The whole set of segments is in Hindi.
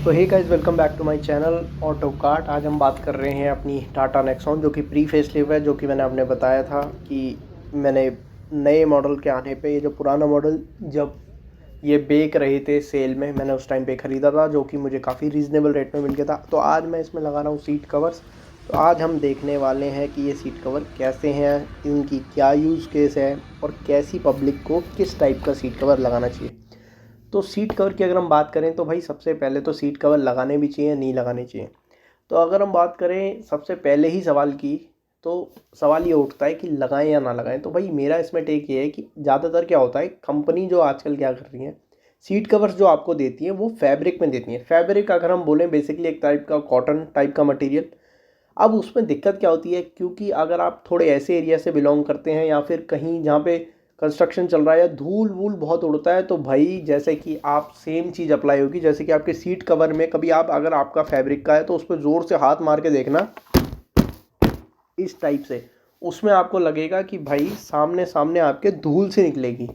तो hey guys, welcome back to my channel auto cart. आज हम बात कर रहे हैं अपनी टाटा नेक्सॉन जो कि प्री फेसलिफ्ट है, जो कि मैंने आपने बताया था कि मैंने नए मॉडल के आने पे, ये जो पुराना मॉडल जब ये बेच रहे थे सेल में, मैंने उस टाइम पे ख़रीदा था, जो कि मुझे काफ़ी रीज़नेबल रेट में मिल गया था। तो आज मैं इसमें लगा रहा हूँ सीट कवर्स। तो आज हम देखने वाले हैं कि ये सीट कवर कैसे हैं, इनकी क्या यूज़ केस है और कैसी पब्लिक को किस टाइप का सीट कवर लगाना चाहिए। तो सीट कवर की अगर हम बात करें तो भाई सबसे पहले तो सीट कवर लगाने भी चाहिए, नहीं लगाने चाहिए। तो अगर हम बात करें सबसे पहले ही सवाल की, तो सवाल ये उठता है कि लगाएं या ना लगाएं। तो भाई मेरा इसमें टेक ये है कि ज़्यादातर क्या होता है, कंपनी जो आजकल क्या कर रही है, सीट कवर्स जो आपको देती है वो फैब्रिक में देती है। फैब्रिक अगर हम बोलें बेसिकली एक टाइप का कॉटन टाइप का मटेरियल। अब उसमें दिक्कत क्या होती है, क्योंकि अगर आप थोड़े ऐसे एरिया से बिलोंग करते हैं या फिर कहीं जहाँ पे कंस्ट्रक्शन चल रहा है या धूल वूल बहुत उड़ता है, तो भाई जैसे कि आप सेम चीज़ अप्लाई होगी जैसे कि आपके सीट कवर में कभी आप अगर आपका फैब्रिक का है तो उस पर ज़ोर से हाथ मार के देखना, इस टाइप से उसमें आपको लगेगा कि भाई सामने सामने आपके धूल से निकलेगी।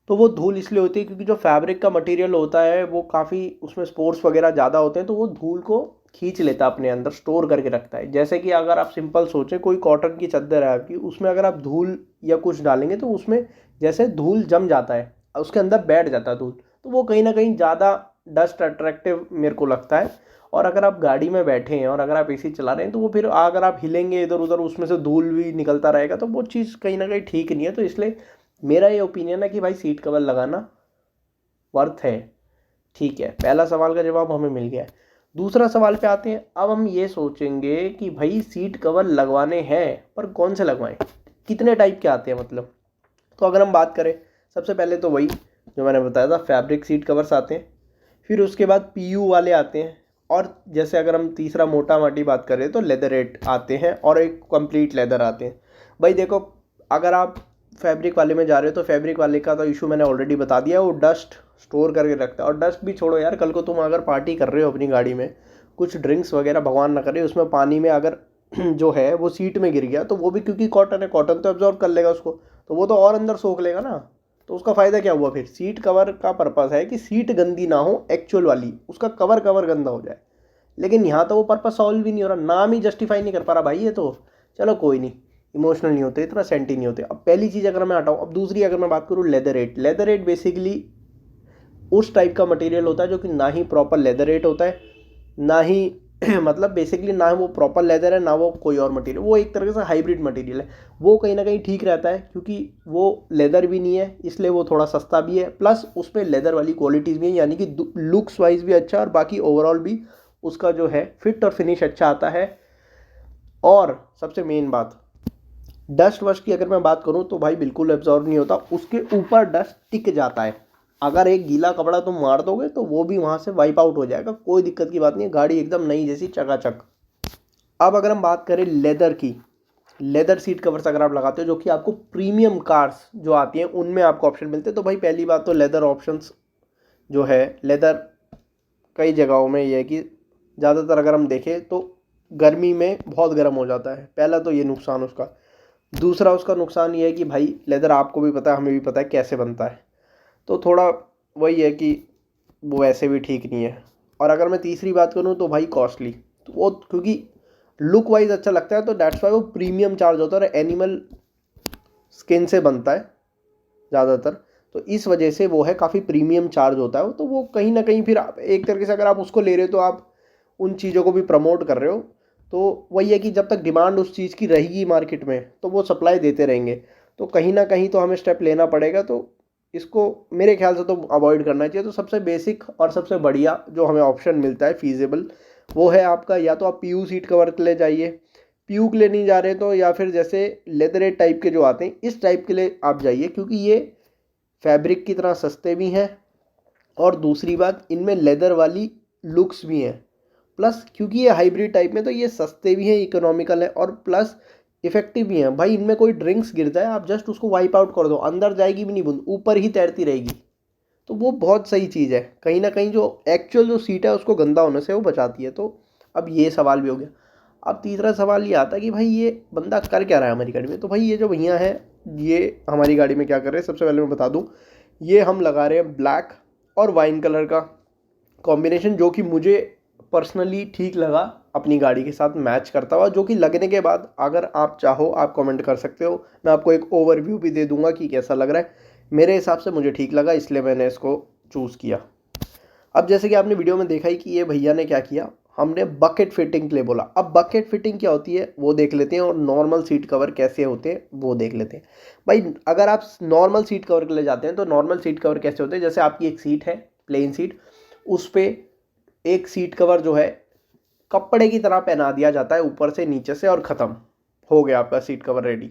तो वो धूल इसलिए होती है क्योंकि जो फैब्रिक का मटेरियल होता है वो काफ़ी, उसमें स्पोर्स वगैरह ज़्यादा होते हैं, तो वो धूल को खींच लेता है, अपने अंदर स्टोर करके रखता है। जैसे कि अगर आप सिंपल सोचें, कोई कॉटन की चादर है आपकी, उसमें अगर आप धूल या कुछ डालेंगे तो उसमें जैसे धूल जम जाता है, उसके अंदर बैठ जाता है धूल, तो वो कहीं ना कहीं ज़्यादा डस्ट अट्रैक्टिव मेरे को लगता है। और अगर आप गाड़ी में बैठे हैं और अगर आप एसी चला रहे हैं तो वो फिर अगर आप हिलेंगे इधर उधर, उसमें से धूल भी निकलता रहेगा, तो वो चीज़ कहीं ना कहीं ठीक नहीं है। तो इसलिए मेरा ये ओपिनियन है कि भाई सीट कवर लगाना वर्थ है। ठीक है, पहला सवाल का जवाब हमें मिल गया है। दूसरा सवाल पे आते हैं। अब हम ये सोचेंगे कि भाई सीट कवर लगवाने हैं पर कौन से लगवाएं, कितने टाइप के आते हैं मतलब। तो अगर हम बात करें, सबसे पहले तो वही जो मैंने बताया था, फैब्रिक सीट कवर्स आते हैं। फिर उसके बाद पीयू वाले आते हैं। और जैसे अगर हम तीसरा मोटा माटी बात करें तो लेदरेट आते हैं और एक कंप्लीट लेदर आते हैं। भाई देखो, अगर आप फैब्रिक वाले में जा रहे हो तो फैब्रिक वाले का तो इशू मैंने ऑलरेडी बता दिया, वो डस्ट स्टोर करके रखता है। और डस्ट भी छोड़ो यार, कल को तुम अगर पार्टी कर रहे हो अपनी गाड़ी में, कुछ ड्रिंक्स वगैरह भगवान ना करे उसमें पानी में अगर जो है वो सीट में गिर गया, तो वो भी क्योंकि कॉटन है, कॉटन तो एब्जॉर्ब कर लेगा उसको, तो वो तो और अंदर सोख लेगा ना। तो उसका फ़ायदा क्या हुआ। फिर सीट कवर का पर्पस है कि सीट गंदी ना हो, एक्चुअल वाली उसका कवर कवर गंदा हो जाए। लेकिन यहाँ तो वो पर्पस सॉल्व भी नहीं हो रहा, नाम ही जस्टिफाई नहीं कर पा रहा भाई ये तो। चलो कोई नहीं, इमोशनल नहीं होते, इतना सेंटी नहीं होते। अब पहली चीज़ अगर मैं हटाऊँ, अब दूसरी अगर मैं बात करूँ, लेदरेट। लेदरेट बेसिकली उस टाइप का मटेरियल होता है जो कि ना ही प्रॉपर लेदरेट होता है, ना ही मतलब बेसिकली ना वो प्रॉपर लेदर है ना वो कोई और मटेरियल, वो एक तरह से हाइब्रिड मटेरियल है। वो कहीं ना कहीं ठीक रहता है क्योंकि वो लेदर भी नहीं है, इसलिए वो थोड़ा सस्ता भी है, प्लस उस पर लेदर वाली क्वालिटीज़ भी है, यानी कि लुक्स वाइज भी अच्छा और बाकी ओवरऑल भी उसका जो है फिट और फिनिश अच्छा आता है। और सबसे मेन बात, डस्ट वस्ट की अगर मैं बात करूं तो भाई बिल्कुल एब्जॉर्ब नहीं होता, उसके ऊपर डस्ट टिक जाता है। अगर एक गीला कपड़ा तुम मार दोगे तो वो भी वहां से वाइप आउट हो जाएगा, कोई दिक्कत की बात नहीं है, गाड़ी एकदम नई जैसी चकाचक। अब अगर हम बात करें लेदर की, लेदर सीट कवर्स अगर आप लगाते हो जो कि आपको प्रीमियम कार्स जो आती हैं उनमें आपको ऑप्शन मिलते हैं, तो भाई पहली बात तो लेदर ऑप्शंस जो है, लेदर कई जगहों में ये है कि ज़्यादातर अगर हम देखें तो गर्मी में बहुत गर्म हो जाता है, पहला तो ये नुकसान उसका। दूसरा उसका नुकसान ये है कि भाई लेदर आपको भी पता है, हमें भी पता है कैसे बनता है, तो थोड़ा वही है कि वो ऐसे भी ठीक नहीं है। और अगर मैं तीसरी बात करूँ तो भाई कॉस्टली, तो वो क्योंकि लुक वाइज अच्छा लगता है तो दैट्स वाई वो प्रीमियम चार्ज होता है और एनिमल स्किन से बनता है ज़्यादातर, तो इस वजह से वो है काफ़ी प्रीमियम चार्ज होता है। तो वो कहीं ना कहीं फिर आप एक तरीके से अगर आप उसको ले रहे हो तो आप उन चीज़ों को भी प्रमोट कर रहे हो। तो वही है कि जब तक डिमांड उस चीज़ की रहेगी मार्केट में तो वो सप्लाई देते रहेंगे, तो कहीं ना कहीं तो हमें स्टेप लेना पड़ेगा। तो इसको मेरे ख्याल से तो अवॉइड करना चाहिए। तो सबसे बेसिक और सबसे बढ़िया जो हमें ऑप्शन मिलता है फीजेबल, वो है आपका, या तो आप पीयू सीट कवर के लिए जाइए, पीयू के लिए नहीं जा रहे तो या फिर जैसे लेदरेट टाइप के जो आते हैं इस टाइप के लिए आप जाइए, क्योंकि ये फैब्रिक की तरह सस्ते भी हैं और दूसरी बात इनमें लेदर वाली लुक्स भी हैं। प्लस क्योंकि ये हाइब्रिड टाइप में तो ये सस्ते भी हैं, इकोनॉमिकल है और प्लस इफेक्टिव भी हैं। भाई इनमें कोई ड्रिंक्स गिर जाए आप जस्ट उसको वाइप आउट कर दो, अंदर जाएगी भी नहीं बूंद, ऊपर ही तैरती रहेगी। तो वो बहुत सही चीज़ है, कहीं ना कहीं जो एक्चुअल जो सीट है उसको गंदा होने से वो बचाती है। तो अब ये सवाल भी हो गया। अब तीसरा सवाल ये आता है कि भाई ये बंदा कर क्या रहा है हमारी गाड़ी में। तो भाई ये जो भैया है ये हमारी गाड़ी में क्या कर रहे हैं, सबसे पहले मैं बता दूं, ये हम लगा रहे हैं ब्लैक और वाइन कलर का कॉम्बिनेशन जो कि मुझे पर्सनली ठीक लगा, अपनी गाड़ी के साथ मैच करता हुआ, जो कि लगने के बाद अगर आप चाहो आप कमेंट कर सकते हो, मैं आपको एक ओवरव्यू भी दे दूंगा कि कैसा लग रहा है। मेरे हिसाब से मुझे ठीक लगा, इसलिए मैंने इसको चूज़ किया। अब जैसे कि आपने वीडियो में देखा ही कि ये भैया ने क्या किया, हमने बकेट फिटिंग के लिए बोला। अब बकेट फिटिंग क्या होती है वो देख लेते हैं, और नॉर्मल सीट कवर कैसे होते हैं वो देख लेते हैं। भाई अगर आप नॉर्मल सीट कवर के लिए जाते हैं तो नॉर्मल सीट कवर कैसे होते हैं, जैसे आपकी एक सीट है प्लेन सीट, उस पर एक सीट कवर जो है कपड़े की तरह पहना दिया जाता है ऊपर से नीचे से, और ख़त्म हो गया आपका सीट कवर रेडी।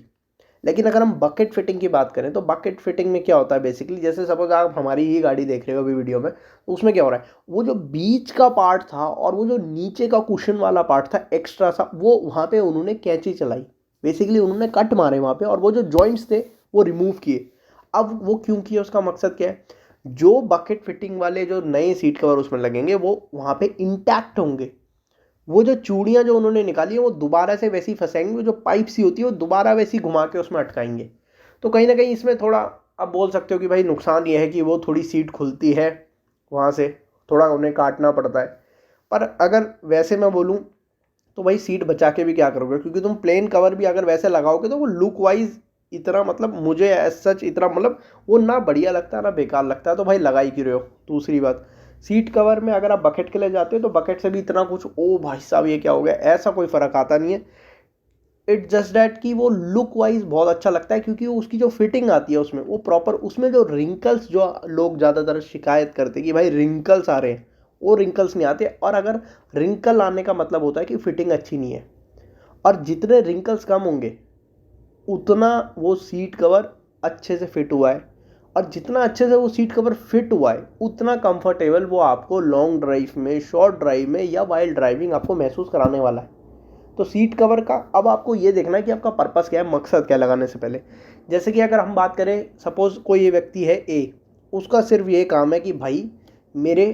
लेकिन अगर हम बकेट फिटिंग की बात करें तो बकेट फिटिंग में क्या होता है बेसिकली, जैसे सपोज आप हमारी ही गाड़ी देख रहे हो अभी वीडियो में, तो उसमें क्या हो रहा है, वो जो बीच का पार्ट था और वो जो नीचे का कुशन वाला पार्ट था एक्स्ट्रा सा, वो वहाँ पे उन्होंने कैंची चलाई, बेसिकली उन्होंने कट मारे वहाँ पे, और वो जो जॉइंट्स थे वो रिमूव किए। अब वो क्यों किए, उसका मकसद क्या है, जो बकेट फिटिंग वाले जो नए सीट कवर उसमें लगेंगे वो वहाँ पे इंटैक्ट होंगे। वो जो चूड़ियाँ जो उन्होंने निकाली है वो दोबारा से वैसी फंसाएंगे, वो जो पाइप सी होती है वो दोबारा वैसी घुमा के उसमें अटकाएंगे। तो कहीं ना कहीं इसमें थोड़ा आप बोल सकते हो कि भाई नुकसान ये है कि वो थोड़ी सीट खुलती है, वहाँ से थोड़ा उन्हें काटना पड़ता है। पर अगर वैसे मैं बोलूँ तो भाई सीट बचा के भी क्या करोगे, क्योंकि तुम प्लेन कवर भी अगर वैसे लगाओगे तो वो लुक वाइज इतना, मतलब मुझे एज सच इतना, मतलब वो ना बढ़िया लगता है ना बेकार लगता है, तो भाई लगा ही क्यों रहे हो। दूसरी बात, सीट कवर में अगर आप बकेट के लिए जाते हो तो बकेट से भी इतना कुछ ओ भाई साहब ये क्या हो गया, ऐसा कोई फ़र्क आता नहीं है। इट जस्ट डैट कि वो लुक वाइज बहुत अच्छा लगता है, क्योंकि वो उसकी जो फिटिंग आती है उसमें वो प्रॉपर, उसमें जो रिंकल्स जो लोग ज़्यादातर शिकायत करते हैं कि भाई रिंकल्स आ रहे हैं, वो रिंकल्स नहीं आते। और अगर रिंकल आने का मतलब होता है कि फिटिंग अच्छी नहीं है, और जितने रिंकल्स कम होंगे उतना वो सीट कवर अच्छे से फिट हुआ है, और जितना अच्छे से वो सीट कवर फिट हुआ है उतना कंफर्टेबल वो आपको लॉन्ग ड्राइव में, शॉर्ट ड्राइव में या वाइल्ड ड्राइविंग आपको महसूस कराने वाला है। तो सीट कवर का अब आपको ये देखना है कि आपका पर्पस क्या है, मकसद क्या है लगाने से पहले। जैसे कि अगर हम बात करें, सपोज कोई ये व्यक्ति है ए, उसका सिर्फ ये काम है कि भाई मेरे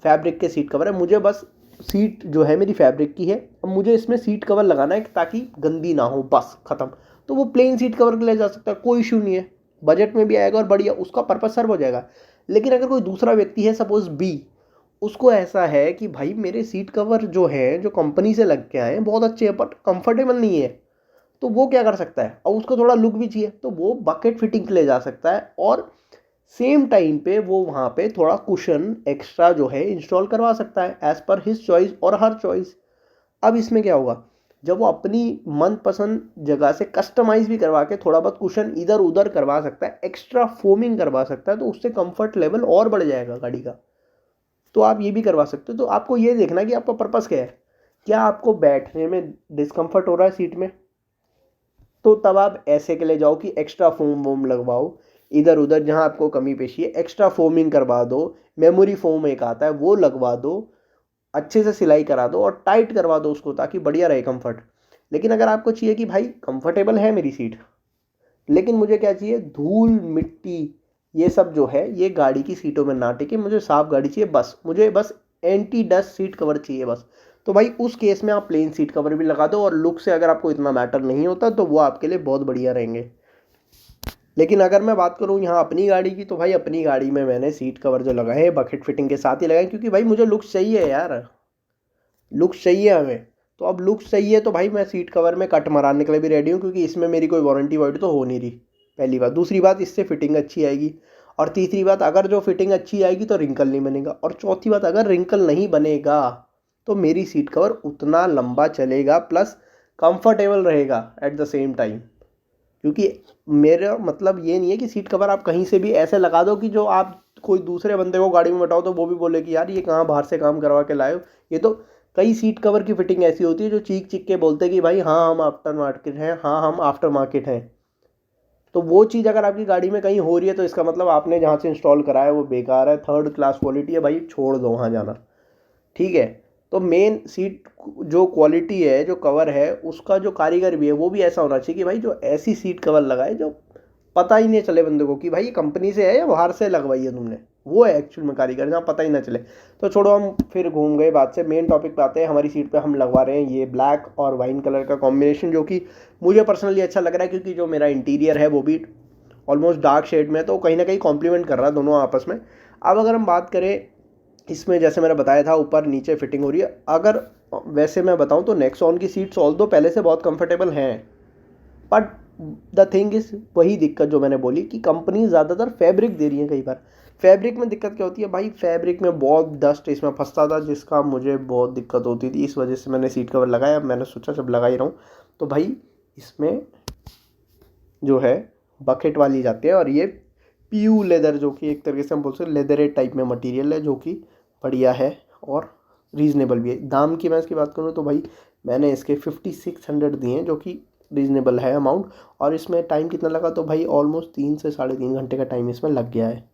फैब्रिक के सीट कवर है, मुझे बस सीट जो है मेरी फैब्रिक की है, अब मुझे इसमें सीट कवर लगाना है ताकि गंदी ना हो, बस ख़त्म। तो वो प्लेन सीट कवर के लिए जा सकता है, कोई इशू नहीं है, बजट में भी आएगा और बढ़िया उसका पर्पस सर्व हो जाएगा। लेकिन अगर कोई दूसरा व्यक्ति है सपोज बी, उसको ऐसा है कि भाई मेरे सीट कवर जो है जो कंपनी से लग के आए हैं बहुत अच्छे हैं बट कंफर्टेबल नहीं है, तो वो क्या कर सकता है, और उसको थोड़ा लुक भी चाहिए, तो वो बकेट फिटिंग के लिए जा सकता है, और सेम टाइम पे वो वहाँ पे थोड़ा कुशन एक्स्ट्रा जो है इंस्टॉल करवा सकता है एज पर हिज चॉइस और हर चॉइस। अब इसमें क्या होगा, जब वो अपनी मनपसंद जगह से कस्टमाइज भी करवा के थोड़ा बहुत कुशन इधर उधर करवा सकता है, एक्स्ट्रा फोमिंग करवा सकता है, तो उससे कंफर्ट लेवल और बढ़ जाएगा गाड़ी का। तो आप ये भी करवा सकते हो। तो आपको ये देखना है कि आपका पर्पस क्या है, क्या आपको बैठने में डिस्कम्फर्ट हो रहा है सीट में, तो तब आप ऐसे के लिए जाओ कि एक्स्ट्रा फोम वोम लगवाओ, इधर उधर जहाँ आपको कमी पेशी है एक्स्ट्रा फोमिंग करवा दो, मेमोरी फोम एक आता है वो लगवा दो, अच्छे से सिलाई करा दो और टाइट करवा दो उसको, ताकि बढ़िया रहे कंफर्ट। लेकिन अगर आपको चाहिए कि भाई कंफर्टेबल है मेरी सीट, लेकिन मुझे क्या चाहिए, धूल मिट्टी ये सब जो है ये गाड़ी की सीटों में ना टिके, मुझे साफ गाड़ी चाहिए, बस मुझे बस एंटी डस्ट सीट कवर चाहिए बस, तो भाई उस केस में आप प्लेन सीट कवर भी लगा दो, और लुक से अगर आपको इतना मैटर नहीं होता तो वो आपके लिए बहुत बढ़िया रहेंगे। लेकिन अगर मैं बात करूँ यहाँ अपनी गाड़ी की, तो भाई अपनी गाड़ी में मैंने सीट कवर जो लगाए हैं बकेट फिटिंग के साथ ही लगाए, क्योंकि भाई मुझे लुक चाहिए यार, लुक चाहिए हमें। तो अब लुक चाहिए तो भाई मैं सीट कवर में कट मराने के लिए भी रेडी हूँ, क्योंकि इसमें मेरी कोई वारंटी वारंटी तो हो नहीं रही, पहली बात। दूसरी बात, इससे फिटिंग अच्छी आएगी, और तीसरी बात अगर जो फिटिंग अच्छी आएगी तो रिंकल नहीं बनेगा, और चौथी बात अगर रिंकल नहीं बनेगा तो मेरी सीट कवर उतना लंबा चलेगा प्लस कंफर्टेबल रहेगा एट द सेम टाइम। क्योंकि मेरा मतलब ये नहीं है कि सीट कवर आप कहीं से भी ऐसे लगा दो कि जो आप कोई दूसरे बंदे को गाड़ी में बैठाओ तो वो भी बोले कि यार ये कहाँ बाहर से काम करवा के लाए हो। ये तो कई सीट कवर की फिटिंग ऐसी होती है जो चीख चीख के बोलते हैं कि भाई हाँ हम आफ्टर मार्केट हैं, हाँ हम आफ्टर मार्केट हैं। तो वो चीज़ अगर आपकी गाड़ी में कहीं हो रही है तो इसका मतलब आपने जहाँ से इंस्टॉल कराया वो बेकार है, थर्ड क्लास क्वालिटी है, भाई छोड़ दो वहाँ जाना, ठीक है। तो मेन सीट जो क्वालिटी है जो कवर है उसका जो कारीगर भी है वो भी ऐसा होना चाहिए कि भाई जो ऐसी सीट कवर लगाए जो पता ही नहीं चले बंदे को कि भाई ये कंपनी से है या बाहर से लगवाई है तुमने, वो है एक्चुअल में कारीगर, जहाँ पता ही ना चले। तो छोड़ो, हम फिर घूम गए बात से, मेन टॉपिक पे आते हैं। हमारी सीट पे हम लगवा रहे हैं ये ब्लैक और वाइन कलर का कॉम्बिनेशन, जो कि मुझे पर्सनली अच्छा लग रहा है, क्योंकि जो मेरा इंटीरियर है वो भी ऑलमोस्ट डार्क शेड में है, तो कहीं ना कहीं कॉम्प्लीमेंट कर रहा है दोनों आपस में। अब अगर हम बात करें इसमें जैसे मैंने बताया था ऊपर नीचे फिटिंग हो रही है। अगर वैसे मैं बताऊं तो नेक्सॉन की सीट्स ऑल्दो पहले से बहुत कंफर्टेबल हैं, बट द थिंग इज वही दिक्कत जो मैंने बोली कि कंपनी ज़्यादातर फैब्रिक दे रही है। कई बार फैब्रिक में दिक्कत क्या होती है भाई, फैब्रिक में बहुत डस्ट इसमें फंसता था जिसका मुझे बहुत दिक्कत होती थी। इस वजह से मैंने सीट कवर लगाया। मैंने सोचा जब लगा ही रहा हूँ तो भाई इसमें जो है बकेट वाली जाती है, और ये पीयू लेदर जो कि एक तरीके से हम बोल सकते हैं लेदरेट टाइप में मटेरियल है, जो कि बढ़िया है और रीज़नेबल भी है। दाम की मैं इसकी बात करूँ तो भाई मैंने इसके 5600 दिए हैं, जो कि रीज़नेबल है अमाउंट। और इसमें टाइम कितना लगा तो भाई ऑलमोस्ट 3 से 3.5 घंटे का टाइम इसमें लग गया है।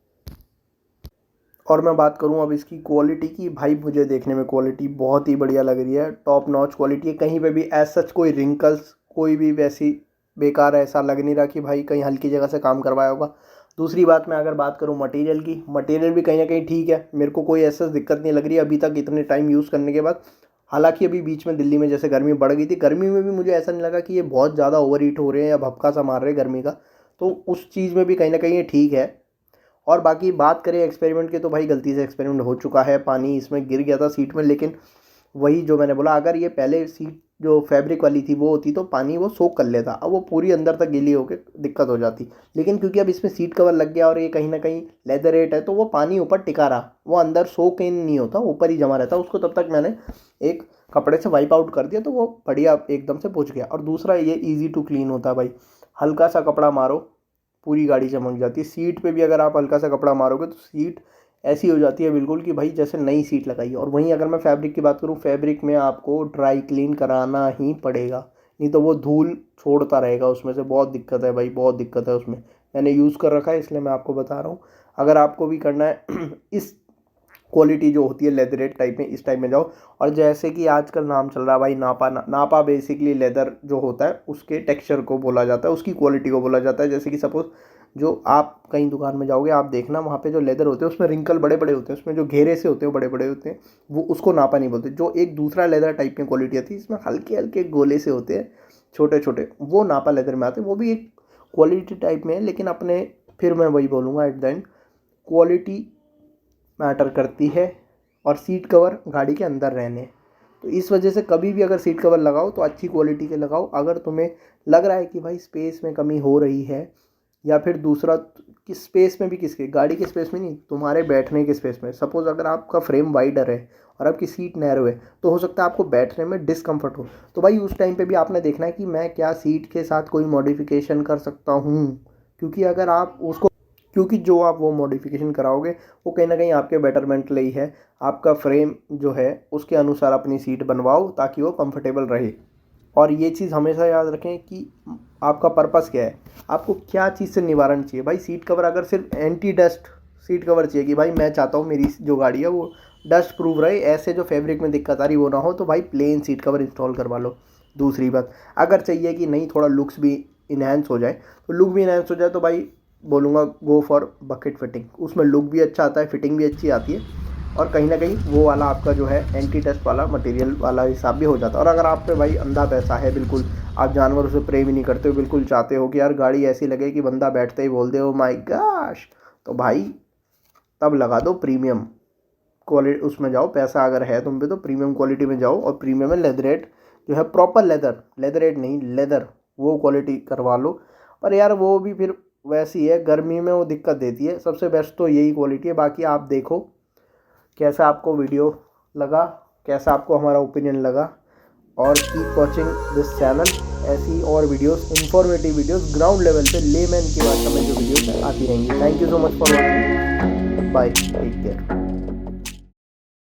और मैं बात करूँ अब इसकी क्वालिटी की, भाई मुझे देखने में क्वालिटी बहुत ही बढ़िया लग रही है, टॉप नॉच क्वालिटी है। कहीं पे भी एज सच कोई रिंकल्स, कोई भी वैसी बेकार ऐसा लग नहीं रहा कि भाई कहीं हल्की जगह से काम करवाया होगा। दूसरी बात, मैं अगर बात करूँ मटेरियल की, मटेरियल भी कहीं ना कहीं ठीक है। मेरे को कोई ऐसा दिक्कत नहीं लग रही अभी तक इतने टाइम यूज़ करने के बाद। हालांकि अभी बीच में दिल्ली में जैसे गर्मी बढ़ गई थी, गर्मी में भी मुझे ऐसा नहीं लगा कि ये बहुत ज़्यादा ओवर हीट हो रहे हैं या भपका सा मार रहे हैं गर्मी का, तो उस चीज़ में भी कहीं ना कहीं ये ठीक है। और बाकी बात करें एक्सपेरिमेंट की तो भाई गलती से एक्सपेरिमेंट हो चुका है, पानी इसमें गिर गया था सीट में। लेकिन वही जो मैंने बोला, अगर ये पहले सीट जो फैब्रिक वाली थी वो होती तो पानी वो सोख कर लेता, अब वो पूरी अंदर तक गीली होकर दिक्कत हो जाती। लेकिन क्योंकि अब इसमें सीट कवर लग गया और ये कहीं ना कहीं लेदरेट है, तो वो पानी ऊपर टिका रहा, वो अंदर सोख इन नहीं होता, ऊपर ही जमा रहता। उसको तब तक मैंने एक कपड़े से वाइप आउट कर दिया तो वो बढ़िया एकदम से पूछ गया। और दूसरा, ये ईजी टू क्लीन होता है भाई, हल्का सा कपड़ा मारो पूरी गाड़ी चमक जाती है। सीट पे भी अगर आप हल्का सा कपड़ा मारोगे तो सीट ऐसी हो जाती है बिल्कुल कि भाई जैसे नई सीट लगाई है। और वहीं अगर मैं फैब्रिक की बात करूँ, फैब्रिक में आपको ड्राई क्लीन कराना ही पड़ेगा, नहीं तो वो धूल छोड़ता रहेगा उसमें से। बहुत दिक्कत है भाई, बहुत दिक्कत है उसमें। मैंने यूज़ कर रखा है इसलिए मैं आपको बता रहा हूँ। अगर आपको भी करना है इस क्वालिटी जो होती है लेदरेट टाइप में, इस टाइप में जाओ। और जैसे कि आजकल नाम चल रहा है भाई नापा, नापा बेसिकली लेदर जो होता है उसके टेक्सचर को बोला जाता है, उसकी क्वालिटी को बोला जाता है। जैसे कि सपोज जो आप कहीं दुकान में जाओगे, आप देखना वहाँ पे जो लेदर होते हैं उसमें रिंकल बड़े बड़े होते हैं, उसमें जो घेरे से होते हैं वो बड़े बड़े होते हैं, वो उसको नापा नहीं बोलते। जो एक दूसरा लेदर टाइप में क्वालिटी आती है इसमें हल्के हल्के गोले से होते हैं, छोटे छोटे, वो नापा लेदर में आते हैं। वो भी एक क्वालिटी टाइप में है, लेकिन अपने फिर मैं वही बोलूँगा at the end quality matter करती है और सीट कवर गाड़ी के अंदर रहने। तो इस वजह से कभी भी अगर सीट कवर लगाओ तो अच्छी क्वालिटी के लगाओ। अगर तुम्हें लग रहा है कि भाई स्पेस में कमी हो रही है, या फिर दूसरा कि स्पेस में भी, किसके गाड़ी के स्पेस में नहीं, तुम्हारे बैठने के स्पेस में, सपोज़ अगर आपका फ्रेम वाइडर है और आपकी सीट नैरो है, तो हो सकता है आपको बैठने में डिस्कम्फर्ट हो। तो भाई उस टाइम पे भी आपने देखना है कि मैं क्या सीट के साथ कोई मॉडिफिकेशन कर सकता हूँ, क्योंकि अगर आप उसको, क्योंकि जो आप वो मॉडिफिकेशन कराओगे वो कहीं ना कहीं आपके बेटरमेंट के लिए ही है। आपका फ्रेम जो है उसके अनुसार अपनी सीट बनवाओ ताकि वो कंफर्टेबल रहे। और ये चीज़ हमेशा याद रखें कि आपका पर्पस क्या है, आपको क्या चीज़ से निवारण चाहिए। भाई सीट कवर अगर सिर्फ एंटी डस्ट सीट कवर चाहिए कि भाई मैं चाहता हूँ मेरी जो गाड़ी है वो डस्ट प्रूफ रहे, ऐसे जो फैब्रिक में दिक्कत आ रही वो ना हो, तो भाई प्लेन सीट कवर इंस्टॉल करवा लो। दूसरी बात, अगर चाहिए कि नहीं थोड़ा लुक्स भी इन्हेंस हो जाए, तो लुक भी इन्हेंस हो जाए तो भाई बोलूँगा गो फॉर बकेट फिटिंग। उसमें लुक भी अच्छा आता है, फिटिंग भी अच्छी आती है, और कहीं ना कहीं वो वाला आपका जो है एंटी डस्ट वाला मटेरियल वाला हिसाब भी हो जाता है। और अगर आप पे भाई अंधा पैसा है, बिल्कुल आप जानवरों से प्रेम ही नहीं करते हो, बिल्कुल चाहते हो कि यार गाड़ी ऐसी लगे कि बंदा बैठते ही बोल दे ओ माय गॉश, तो भाई तब लगा दो प्रीमियम क्वालिटी, उसमें जाओ। पैसा अगर है तुम पे तो प्रीमियम क्वालिटी में जाओ, और प्रीमियम में लेदरेट जो है प्रॉपर लेदर, लेदरेट नहीं लेदर, वो क्वालिटी करवा लो। पर यार वो भी फिर वैसी है, गर्मी में वो दिक्कत देती है। सबसे बेस्ट तो यही क्वालिटी है। बाकी आप देखो कैसा आपको वीडियो लगा, कैसा आपको हमारा ओपिनियन लगा, और कीप वॉचिंग दिस चैनल। ऐसी और videos, informative videos, ground level पे लेमैन की भाषा में जो वीडियोस आती रहेंगी। Thank you so much for watching, bye, take care.